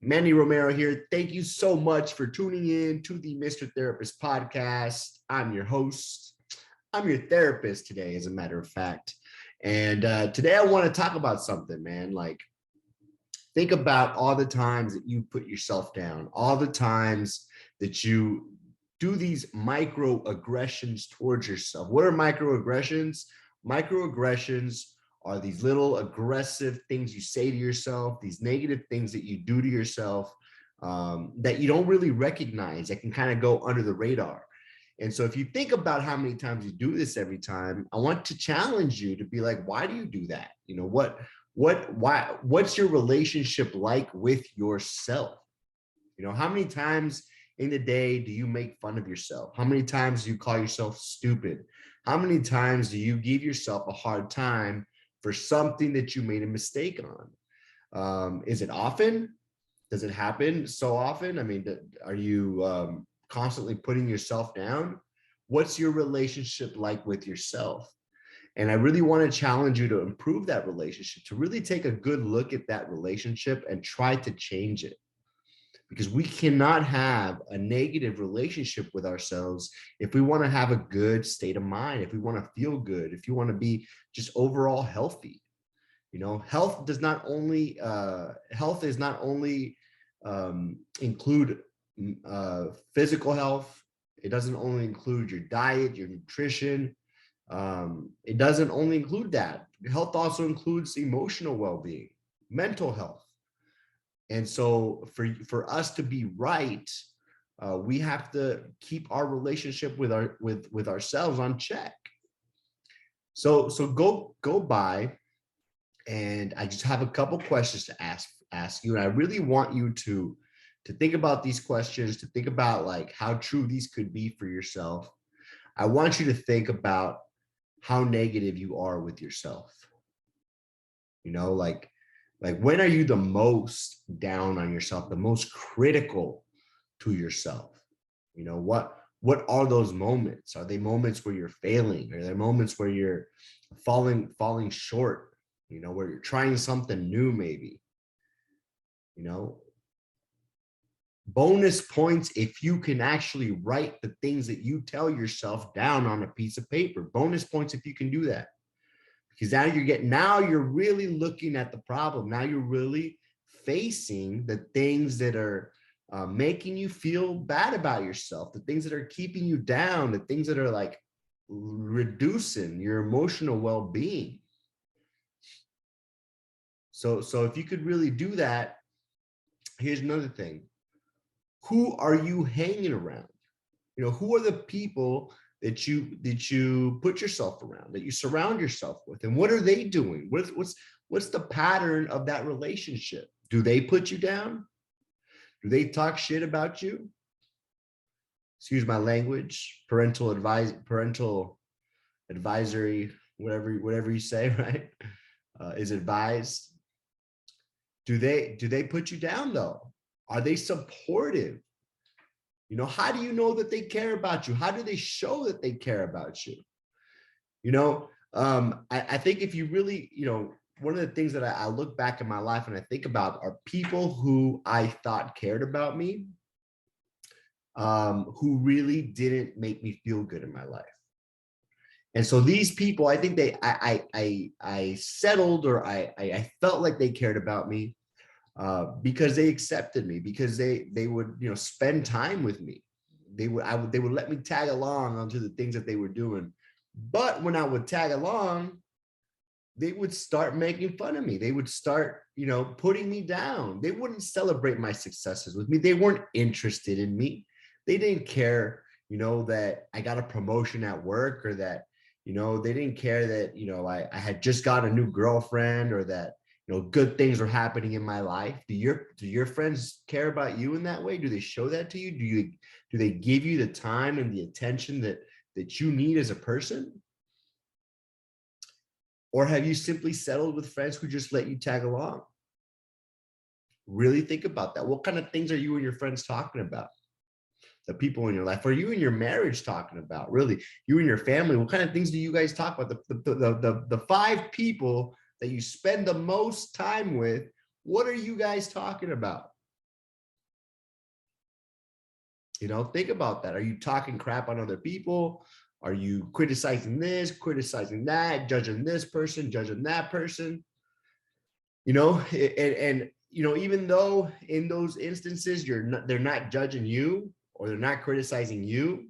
Manny Romero here. Thank you so much for tuning in to the Mr. Therapist podcast. I'm your host. I'm your therapist today, as a matter of fact. And today I want to talk about something, man. Like, think about all the times that you put yourself down, all the times that you do these microaggressions towards yourself. What are microaggressions? Microaggressions are these little aggressive things you say to yourself, these negative things that you do to yourself that you don't really recognize, that can kind of go under the radar. And so if you think about how many times you do this every time, I want to challenge you to be like, why do you do that? You know, what's your relationship like with yourself? You know, how many times in the day do you make fun of yourself? How many times do you call yourself stupid? How many times do you give yourself a hard time for something that you made a mistake on? Is it often? Does it happen so often? I mean, are you constantly putting yourself down? What's your relationship like with yourself? And I really want to challenge you to improve that relationship, to really take a good look at that relationship and try to change it. Because we cannot have a negative relationship with ourselves if we want to have a good state of mind, if we want to feel good, if you want to be just overall healthy. You know, health is not only include physical health. It doesn't only include your diet, your nutrition. It doesn't only include that. Health also includes emotional well-being, mental health. And so for us to be right, we have to keep our relationship with ourselves on check. So go by, and I just have a couple questions to ask you. And I really want you to think about these questions, to think about like how true these could be for yourself. I want you to think about how negative you are with yourself. You know, like when are you the most down on yourself, the most critical to yourself? You know, what are those moments? Are they moments where you're failing? Are there moments where you're falling short? You know, where you're trying something new, maybe? You know, bonus points if you can actually write the things that you tell yourself down on a piece of paper. Bonus points if you can do that. Because now you're really looking at the problem. Now you're really facing the things that are making you feel bad about yourself, the things that are keeping you down, the things that are like reducing your emotional well-being. So if you could really do that, here's another thing. Who are you hanging around? You know, who are the people that you put yourself around, that you surround yourself with, and what are they doing? What's the pattern of that relationship? Do they put you down? Do they talk shit about you? Excuse my language. Parental advisory, whatever you say, right? Is advised. Do they put you down though? Are they supportive? You know, how do you know that they care about you? How do they show that they care about you? You know, I think if you really, you know, one of the things that I look back in my life and I think about are people who I thought cared about me, who really didn't make me feel good in my life. And so these people, I think I settled, or I felt like they cared about me because they accepted me, because they would, you know, spend time with me. They would let me tag along onto the things that they were doing. But when I would tag along, they would start making fun of me. They would start, you know, putting me down. They wouldn't celebrate my successes with me. They weren't interested in me. They didn't care, you know, that I got a promotion at work, or that, you know, they didn't care that, you know, I had just got a new girlfriend, or that, you know, good things were happening in my life. Do your friends care about you in that way? Do they show that to you? Do they give you the time and the attention that you need as a person? Or have you simply settled with friends who just let you tag along? Really think about that. What kind of things are you and your friends talking about? The people in your life. Are you and your marriage talking about? Really, you and your family? What kind of things do you guys talk about? The 5 people that you spend the most time with, what are you guys talking about? Think about that. Are you talking crap on other people? Are you criticizing this, criticizing that, judging this person, judging that person? Even though in those instances they're not judging you or they're not criticizing you,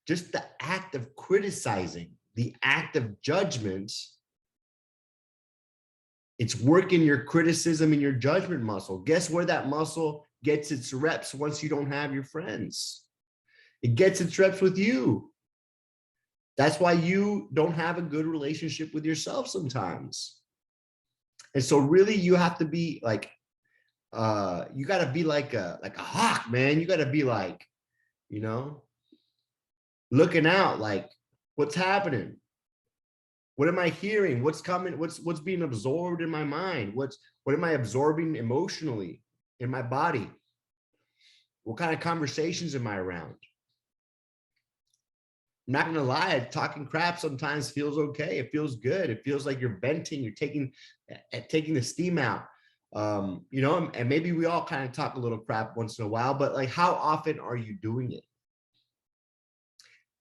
just the act of criticizing, the act of judgment, it's working your criticism and your judgment muscle. Guess where that muscle gets its reps once you don't have your friends? It gets its reps with you. That's why you don't have a good relationship with yourself sometimes. And so really you have to be like, you got to be like a hawk, man. You got to be like, you know, looking out, like what's happening? What am I hearing? What's coming? What's being absorbed in my mind? What am I absorbing emotionally in my body? What kind of conversations am I around? I'm not gonna lie, talking crap sometimes feels okay. It feels good. It feels like you're venting, you're taking the steam out. And maybe we all kind of talk a little crap once in a while, but like how often are you doing it?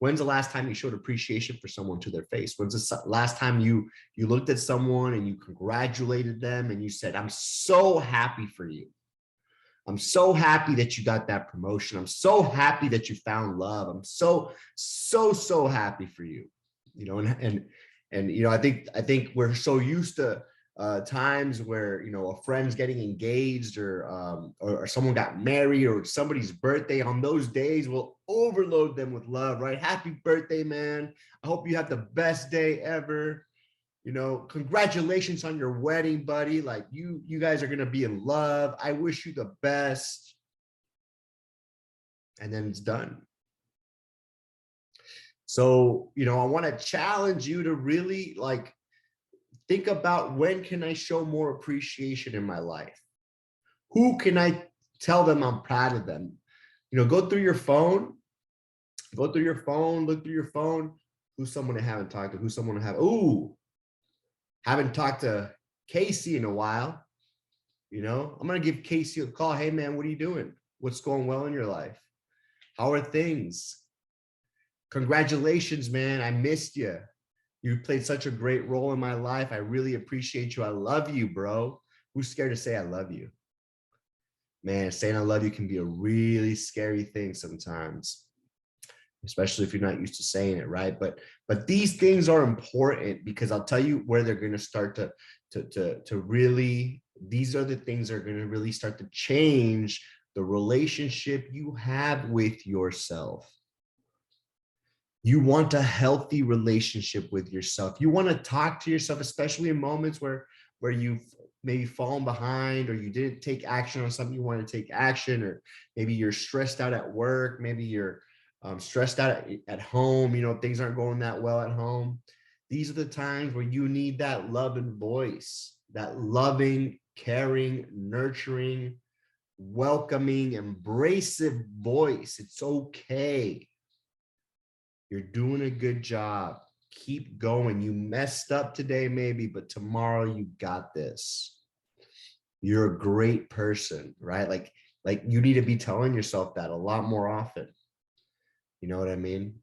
When's the last time you showed appreciation for someone to their face? When's the last time you looked at someone and you congratulated them and you said, I'm so happy for you. I'm so happy that you got that promotion. I'm so happy that you found love. I'm so happy for you. I think we're so used to times where a friend's getting engaged or someone got married or somebody's birthday. On those days, we'll overload them with love, right? Happy birthday, man. I hope you have the best day ever. Congratulations on your wedding, buddy. Like you guys are going to be in love. I wish you the best. And then it's done. So, I want to challenge you to really like think about, when can I show more appreciation in my life? Who can I tell them I'm proud of them? Go through your phone, look through your phone. Who's someone I haven't talked to? Who's someone I have? Ooh, haven't talked to Casey in a while. I'm going to give Casey a call. Hey, man, what are you doing? What's going well in your life? How are things? Congratulations, man. I missed you. You played such a great role in my life. I really appreciate you. I love you, bro. Who's scared to say I love you? Man, saying I love you can be a really scary thing sometimes, especially if you're not used to saying it, right? But these things are important, because I'll tell you where they're going to start to really, these are the things that are going to really start to change the relationship you have with yourself. You want a healthy relationship with yourself. You want to talk to yourself, especially in moments where you've maybe fallen behind, or you didn't take action on something you want to take action, or maybe you're stressed out at work, maybe you're stressed out at home, things aren't going that well at home. These are the times where you need that loving voice, that loving, caring, nurturing, welcoming, embracive voice. It's okay. You're doing a good job. Keep going. You messed up today, maybe, but tomorrow you got this. You're a great person, right? Like you need to be telling yourself that a lot more often. You know what I mean?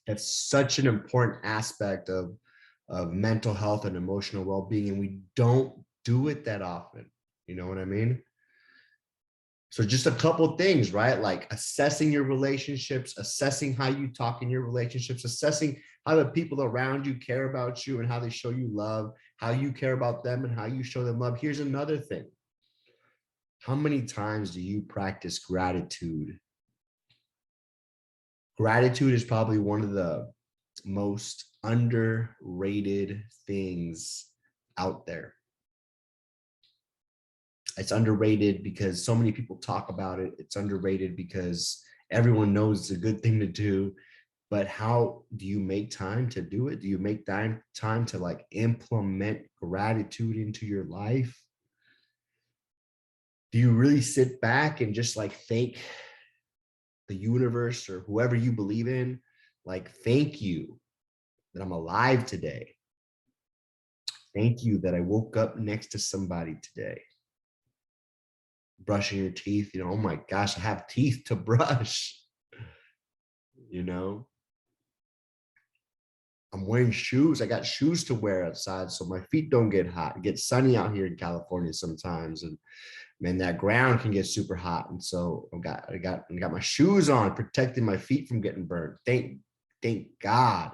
That's such an important aspect of mental health and emotional well-being, and we don't do it that often. You know what I mean? So just a couple of things, right? Like assessing your relationships, assessing how you talk in your relationships, assessing how the people around you care about you and how they show you love, how you care about them and how you show them love. Here's another thing. How many times do you practice gratitude? Gratitude is probably one of the most underrated things out there. It's underrated because so many people talk about it. It's underrated because everyone knows it's a good thing to do. But how do you make time to do it? Do you make time to like implement gratitude into your life? Do you really sit back and just like thank the universe or whoever you believe in? Like, thank you that I'm alive today. Thank you that I woke up next to somebody today. brushing your teeth, oh my gosh, I have teeth to brush, you know. I'm wearing shoes. I got shoes to wear outside so my feet don't get hot. It gets sunny out here in California sometimes, and man, that ground can get super hot. And so I got my shoes on, protecting my feet from getting burned. Thank God.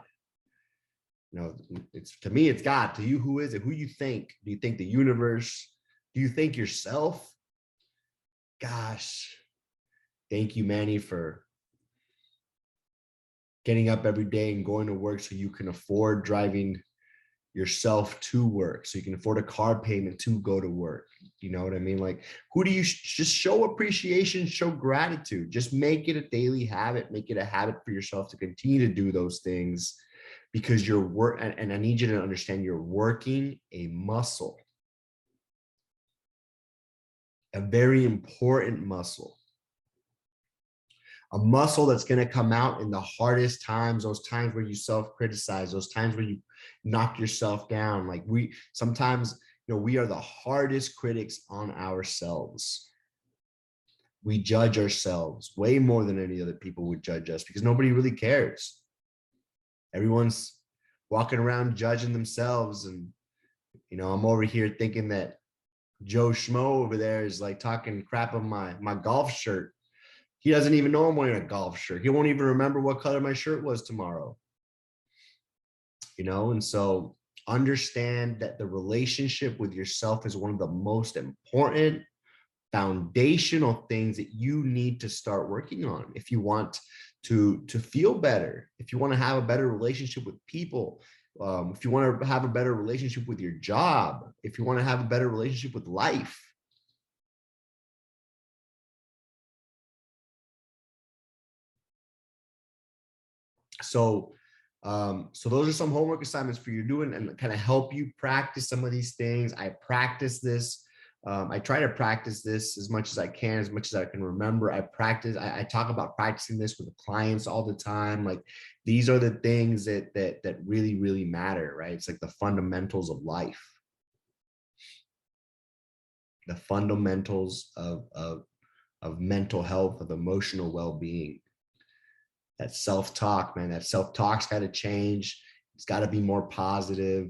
It's, to me, it's God. To you, who is it? Who you think? Do you think the universe? Do you think yourself? Gosh, thank you, Manny, for getting up every day and going to work so you can afford driving yourself to work, so you can afford a car payment to go to work. You know what I mean? Like, who do you just show appreciation, show gratitude, just make it a daily habit, make it a habit for yourself to continue to do those things, because you're work. And I need you to understand, you're working a muscle, a very important muscle, a muscle that's going to come out in the hardest times, those times where you self-criticize, those times where you knock yourself down. Like, we sometimes, we are the hardest critics on ourselves. We judge ourselves way more than any other people would judge us, because nobody really cares. Everyone's walking around judging themselves. And, I'm over here thinking that Joe Schmo over there is like talking crap on my golf shirt. He doesn't even know I'm wearing a golf shirt. He won't even remember what color my shirt was tomorrow. And so understand that the relationship with yourself is one of the most important foundational things that you need to start working on if you want to feel better, if you want to have a better relationship with people, if you want to have a better relationship with your job, if you want to have a better relationship with life. So those are some homework assignments for you to do, and kind of help you practice some of these things. I practice this. I try to practice this as much as I can, as much as I can remember. I talk about practicing this with the clients all the time. Like, these are the things that really, really matter, right? It's like the fundamentals of life, the fundamentals of mental health, of emotional well-being. That self-talk, man, that self-talk's got to change. It's got to be more positive.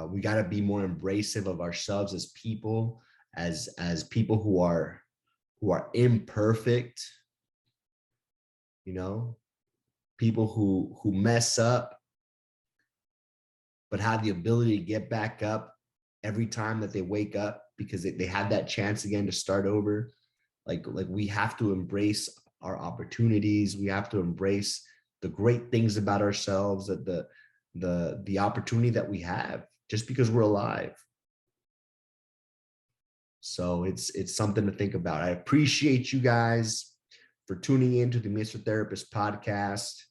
We got to be more embracive of ourselves as people, as people who are imperfect, people who mess up, but have the ability to get back up every time that they wake up, because they have that chance again to start over. Like we have to embrace our opportunities. We have to embrace the great things about ourselves, that the opportunity that we have just because we're alive. So it's something to think about. I appreciate you guys for tuning in to the Mr. Therapist podcast.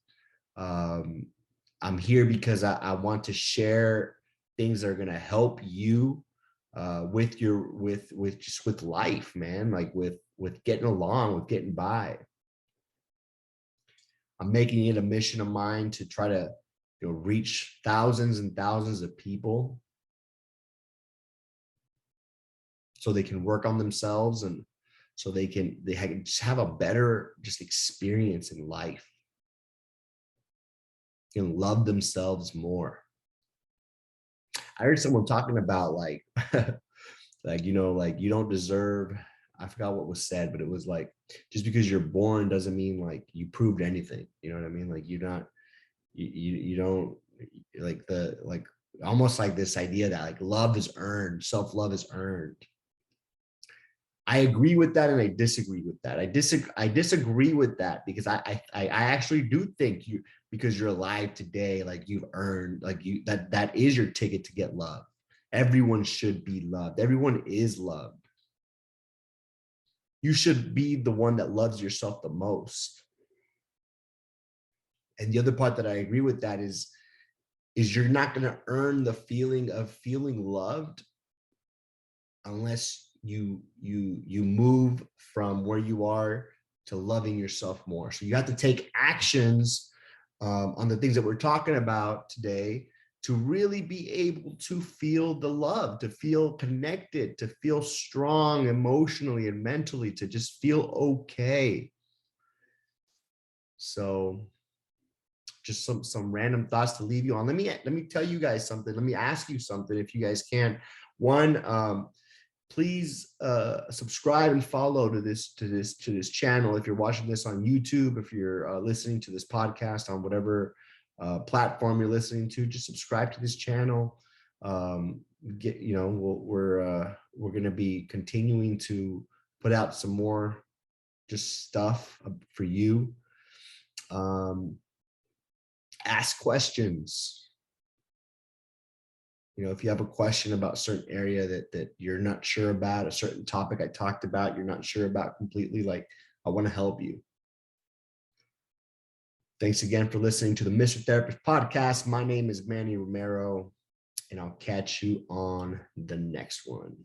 I'm here because I want to share things that are going to help you with life, man, like with getting along, with getting by. I'm making it a mission of mine to try to reach thousands and thousands of people so they can work on themselves, and so they can just have a better experience in life. Love themselves more. I heard someone talking about like you don't deserve, I forgot what was said, but it was like, just because you're born doesn't mean like you proved anything. You know what I mean? Like, you don't like almost like this idea that like love is earned, self-love is earned. I agree with that, and I disagree with that. I disagree with that, because I actually do think because you're alive today, like you've earned, like that is your ticket to get love. Everyone should be loved. Everyone is loved. You should be the one that loves yourself the most. And the other part that I agree with that is you're not going to earn the feeling of feeling loved unless you move from where you are to loving yourself more. So you have to take actions on the things that we're talking about today, to really be able to feel the love, to feel connected, to feel strong emotionally and mentally, to just feel okay. So just some random thoughts to leave you on. Let me tell you guys something. Let me ask you something if you guys can. One, please subscribe and follow to this channel. If you're watching this on YouTube, if you're listening to this podcast on whatever platform you're listening to, just subscribe to this channel. We're going to be continuing to put out some more just stuff for you. Ask questions. If you have a question about a certain area that you're not sure about, a certain topic I talked about, you're not sure about completely, like, I want to help you. Thanks again for listening to the Mr. Therapist podcast. My name is Manny Romero, and I'll catch you on the next one.